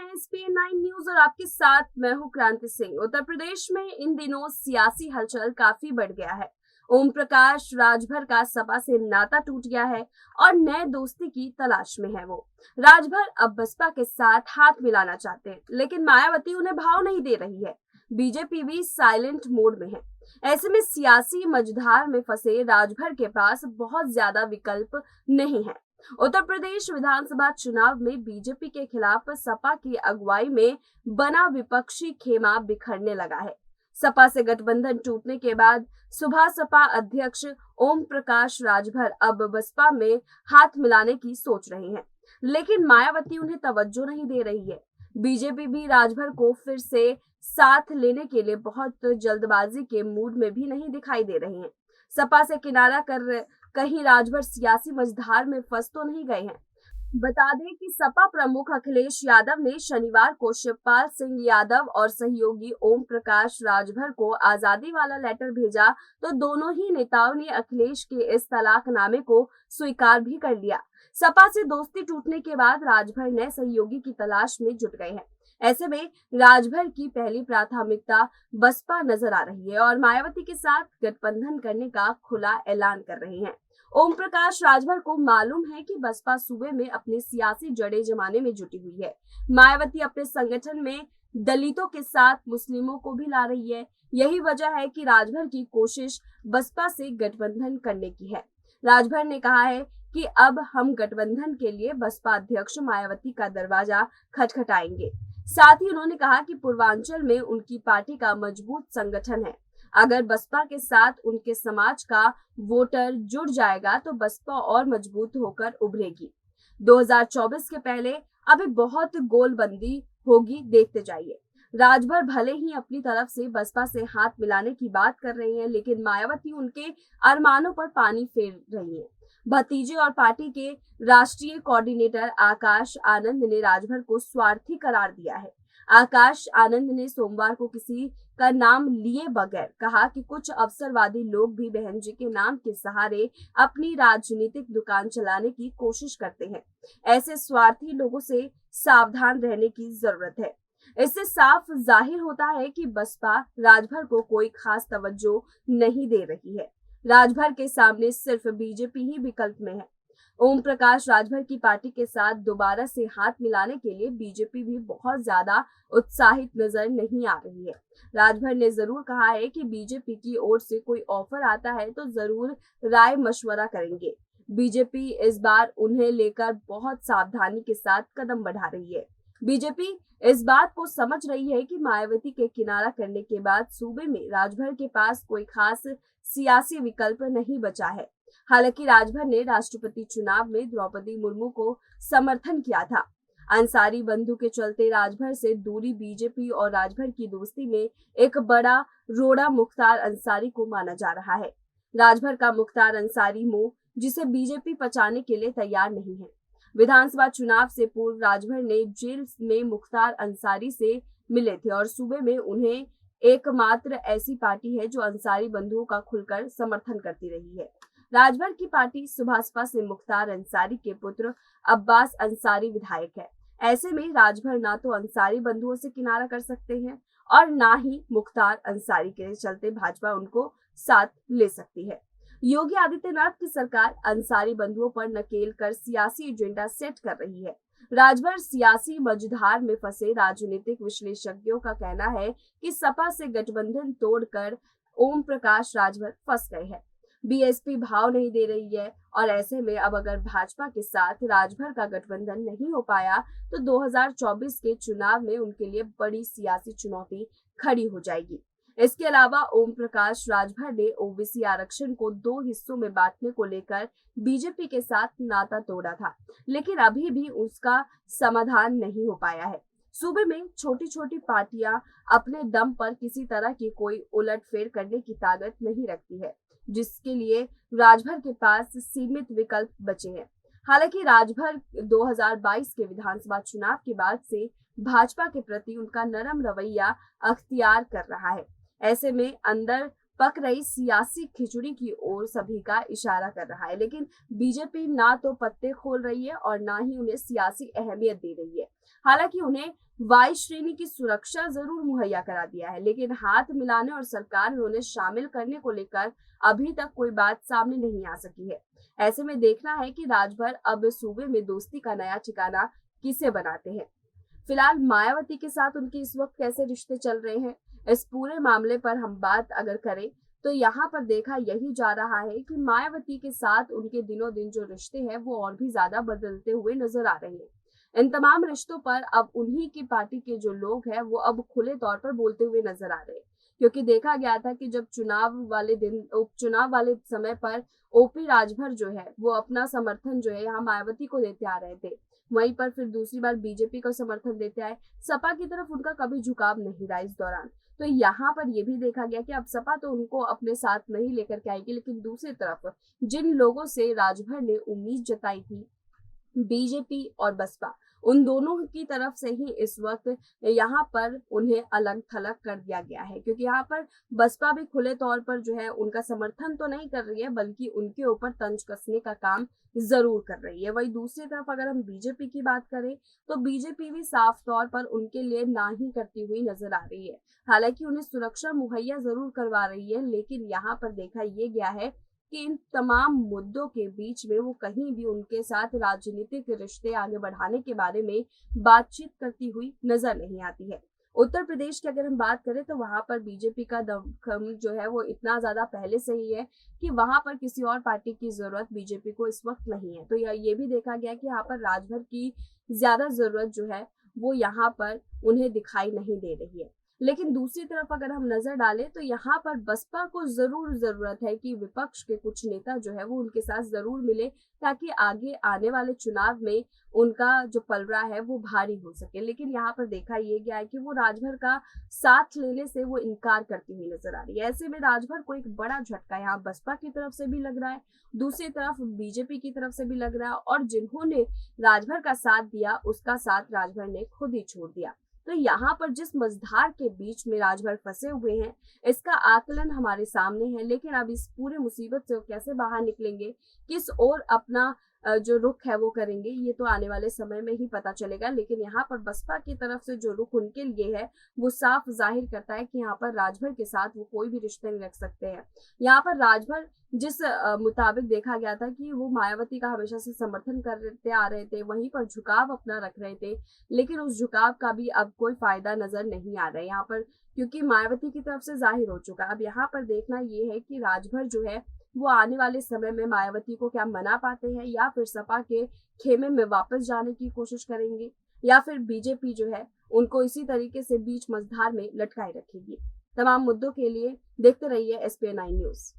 हैं SPN9 news और आपके साथ मैं हूं क्रांति सिंह। उत्तर प्रदेश में इन दिनों सियासी हलचल काफी बढ़ गया है। ओम प्रकाश राजभर का सपा से नाता टूट गया है और नए दोस्ती की तलाश में है। वो राजभर अब बसपा के साथ हाथ मिलाना चाहते हैं, लेकिन मायावती उन्हें भाव नहीं दे रही है। बीजेपी भी साइलेंट मोड में है। ऐसे में सियासी मझधार में फंसे राजभर के पास बहुत ज्यादा विकल्प नहीं है। उत्तर प्रदेश विधानसभा चुनाव में बीजेपी के खिलाफ सपा की अगुवाई में बना विपक्षी खेमा बिखरने लगा है। सपा से गठबंधन टूटने के बाद सुबह सपा अध्यक्ष ओम प्रकाश राजभर अब बसपा में हाथ मिलाने की सोच रहे हैं, लेकिन मायावती उन्हें तवज्जो नहीं दे रही है। बीजेपी भी राजभर को फिर से साथ लेने के लिए बहुत जल्दबाजी के मूड में भी नहीं दिखाई दे रही है। सपा से किनारा कर कहीं राजभर सियासी मझधार में फंस तो नहीं गए हैं। बता दें कि सपा प्रमुख अखिलेश यादव ने शनिवार को शिवपाल सिंह यादव और सहयोगी ओम प्रकाश राजभर को आजादी वाला लेटर भेजा, तो दोनों ही नेताओं ने अखिलेश के इस तलाकनामे को स्वीकार भी कर लिया। सपा से दोस्ती टूटने के बाद राजभर नए सहयोगी की तलाश में जुट गए हैं। ऐसे में राजभर की पहली प्राथमिकता बसपा नजर आ रही है और मायावती के साथ गठबंधन करने का खुला ऐलान कर रहे हैं। ओम प्रकाश राजभर को मालूम है कि बसपा सूबे में अपनी सियासी जड़ें जमाने में जुटी हुई है। मायावती अपने संगठन में दलितों के साथ मुस्लिमों को भी ला रही है। यही वजह है कि राजभर की कोशिश बसपा से गठबंधन करने की है। राजभर ने कहा है कि अब हम गठबंधन के लिए बसपा अध्यक्ष मायावती का दरवाजा खटखटाएंगे। साथ ही उन्होंने कहा कि पूर्वांचल में उनकी पार्टी का मजबूत संगठन है। अगर बसपा के साथ उनके समाज का वोटर जुड़ जाएगा तो बसपा और मजबूत होकर उभरेगी। 2024 के पहले अभी बहुत गोलबंदी होगी, देखते जाइए। राजभर भले ही अपनी तरफ से बसपा से हाथ मिलाने की बात कर रही हैं, लेकिन मायावती उनके अरमानों पर पानी फेर रही हैं। भतीजे और पार्टी के राष्ट्रीय कोऑर्डिनेटर आकाश आनंद ने राजभर को स्वार्थी करार दिया है। आकाश आनंद ने सोमवार को किसी का नाम लिए बगैर कहा कि कुछ अवसरवादी लोग भी बहन जी के नाम के सहारे अपनी राजनीतिक दुकान चलाने की कोशिश करते हैं। ऐसे स्वार्थी लोगों से सावधान रहने की जरूरत है। इससे साफ जाहिर होता है कि बसपा राजभर को कोई खास तवज्जो नहीं दे रही है। राजभर के सामने सिर्फ बीजेपी ही विकल्प में है। ओम प्रकाश राजभर की पार्टी के साथ दोबारा से हाथ मिलाने के लिए बीजेपी भी बहुत ज्यादा उत्साहित नजर नहीं आ रही है। राजभर ने जरूर कहा है कि बीजेपी की ओर से कोई ऑफर आता है तो जरूर राय मशवरा करेंगे। बीजेपी इस बार उन्हें लेकर बहुत सावधानी के साथ कदम बढ़ा रही है। बीजेपी इस बात को समझ रही है कि मायावती के किनारा करने के बाद सूबे में राजभर के पास कोई खास सियासी विकल्प नहीं बचा है। हालांकि राजभर ने राष्ट्रपति चुनाव में द्रौपदी मुर्मू को समर्थन किया था। अंसारी बंधु के चलते राजभर से दूरी बीजेपी और राजभर की दोस्ती में एक बड़ा रोड़ा मुख्तार अंसारी को माना जा रहा है। राजभर का मुख्तार अंसारी मोह जिसे बीजेपी पचाने के लिए तैयार नहीं है। विधानसभा चुनाव से पूर्व राजभर ने जेल में मुख्तार अंसारी से मिले थे और सूबे में उन्हें एकमात्र ऐसी पार्टी है जो अंसारी बंधुओं का खुलकर समर्थन करती रही है। राजभर की पार्टी सुभाषपा से मुख्तार अंसारी के पुत्र अब्बास अंसारी विधायक है। ऐसे में राजभर ना तो अंसारी बंधुओं से किनारा कर सकते हैं और ना ही मुख्तार अंसारी के चलते भाजपा उनको साथ ले सकती है। योगी आदित्यनाथ की सरकार अंसारी बंधुओं पर नकेल कर सियासी एजेंडा सेट कर रही है। राजभर सियासी मझधार में फंसे राजनीतिक विश्लेषज्ञों का कहना है कि सपा से गठबंधन तोड़कर ओम प्रकाश राजभर फंस गए हैं। बीएसपी भाव नहीं दे रही है और ऐसे में अब अगर भाजपा के साथ राजभर का गठबंधन नहीं हो पाया तो 2024 के चुनाव में उनके लिए बड़ी सियासी चुनौती खड़ी हो जाएगी। इसके अलावा ओम प्रकाश राजभर ने ओबीसी आरक्षण को 2 हिस्सों में बांटने को लेकर बीजेपी के साथ नाता तोड़ा था, लेकिन अभी भी उसका समाधान नहीं हो पाया है। सूबे में छोटी छोटी पार्टियां अपने दम पर किसी तरह की कोई उलटफेर करने की ताकत नहीं रखती है, जिसके लिए राजभर के पास सीमित विकल्प बचे हैं। हालांकि राजभर 2022 के विधानसभा चुनाव के बाद से भाजपा के प्रति उनका नरम रवैया अख्तियार कर रहा है। ऐसे में अंदर पक रही सियासी खिचड़ी की ओर सभी का इशारा कर रहा है, लेकिन बीजेपी ना तो पत्ते खोल रही है और ना ही उन्हें सियासी अहमियत दे रही है। हालांकि उन्हें वाई श्रेणी की सुरक्षा जरूर मुहैया करा दिया है, लेकिन हाथ मिलाने और सरकार में उन्हें शामिल करने को लेकर अभी तक कोई बात सामने नहीं आ सकी है। ऐसे में देखना है कि राजभर अब सूबे में दोस्ती का नया ठिकाना किसे बनाते हैं। फिलहाल मायावती के साथ उनके इस वक्त कैसे रिश्ते चल रहे हैं, इस पूरे मामले पर हम बात अगर करें तो यहाँ पर देखा यही जा रहा है कि मायावती के साथ उनके दिनों दिन जो रिश्ते हैं वो और भी ज्यादा बदलते हुए नजर आ रहे हैं। इन तमाम रिश्तों पर अब उन्हीं की पार्टी के जो लोग हैं वो अब खुले तौर पर बोलते हुए नजर आ रहे हैं, क्योंकि देखा गया था कि जब चुनाव वाले दिन उपचुनाव वाले समय पर ओपी राजभर जो है वो अपना समर्थन जो है यहाँ मायावती को देते आ रहे थे, वहीं पर फिर दूसरी बार बीजेपी को समर्थन देते आए। सपा की तरफ उनका कभी झुकाव नहीं रहा इस दौरान। तो यहाँ पर यह भी देखा गया कि अब सपा तो उनको अपने साथ नहीं लेकर के आएगी, लेकिन दूसरी तरफ जिन लोगों से राजभर ने उम्मीद जताई थी, बीजेपी और बसपा, उन दोनों की तरफ से ही इस वक्त यहाँ पर उन्हें अलग थलग कर दिया गया है, क्योंकि यहाँ पर बसपा भी खुले तौर पर जो है उनका समर्थन तो नहीं कर रही है, बल्कि उनके ऊपर तंज कसने का काम जरूर कर रही है। वही दूसरी तरफ अगर हम बीजेपी की बात करें तो बीजेपी भी साफ तौर पर उनके लिए ना ही करती हुई नजर आ रही है। हालांकि उन्हें सुरक्षा मुहैया जरूर करवा रही है, लेकिन यहाँ पर देखा यह गया है कि इन तमाम मुद्दों के बीच में वो कहीं भी उनके साथ राजनीतिक रिश्ते आगे बढ़ाने के बारे में बातचीत करती हुई नजर नहीं आती है। उत्तर प्रदेश की अगर हम बात करें तो वहां पर बीजेपी का दमखम जो है वो इतना ज्यादा पहले से ही है कि वहां पर किसी और पार्टी की जरूरत बीजेपी को इस वक्त नहीं है। तो ये भी देखा गया कि यहाँ पर राजभर की ज्यादा जरूरत जो है वो यहाँ पर उन्हें दिखाई नहीं दे रही है। लेकिन दूसरी तरफ अगर हम नजर डालें तो यहाँ पर बसपा को जरूर जरूरत है कि विपक्ष के कुछ नेता जो है वो उनके साथ जरूर मिले, ताकि आगे आने वाले चुनाव में उनका जो पलड़ा है वो भारी हो सके। लेकिन यहाँ पर देखा ये गया है कि वो राजभर का साथ लेने से वो इनकार करती हुई नजर आ रही है। ऐसे में राजभर को एक बड़ा झटका यहाँ बसपा की तरफ से भी लग रहा है, दूसरी तरफ बीजेपी की तरफ से भी लग रहा है, और जिन्होंने राजभर का साथ दिया उसका साथ राजभर ने खुद ही छोड़ दिया। तो यहाँ पर जिस मझधार के बीच में राजभर फंसे हुए हैं, इसका आकलन हमारे सामने है। लेकिन अब इस पूरे मुसीबत से कैसे बाहर निकलेंगे, किस ओर अपना जो रुख है वो करेंगे, ये तो आने वाले समय में ही पता चलेगा। लेकिन यहाँ पर बसपा की तरफ से जो रुख उनके लिए है वो साफ जाहिर करता है कि यहाँ पर राजभर के साथ वो कोई भी रिश्ते नहीं रख सकते हैं। यहाँ पर राजभर जिस मुताबिक देखा गया था कि वो मायावती का हमेशा से समर्थन करते आ रहे थे, वहीं पर झुकाव अपना रख रहे थे, लेकिन उस झुकाव का भी अब कोई फायदा नजर नहीं आ रहा है यहाँ पर, क्योंकि मायावती की तरफ से जाहिर हो चुका। अब यहाँ पर देखना ये है कि राजभर जो है वो आने वाले समय में मायावती को क्या मना पाते हैं, या फिर सपा के खेमे में वापस जाने की कोशिश करेंगे, या फिर बीजेपी जो है उनको इसी तरीके से बीच मझधार में लटकाए रखेगी। तमाम मुद्दों के लिए देखते रहिए SPN9 न्यूज।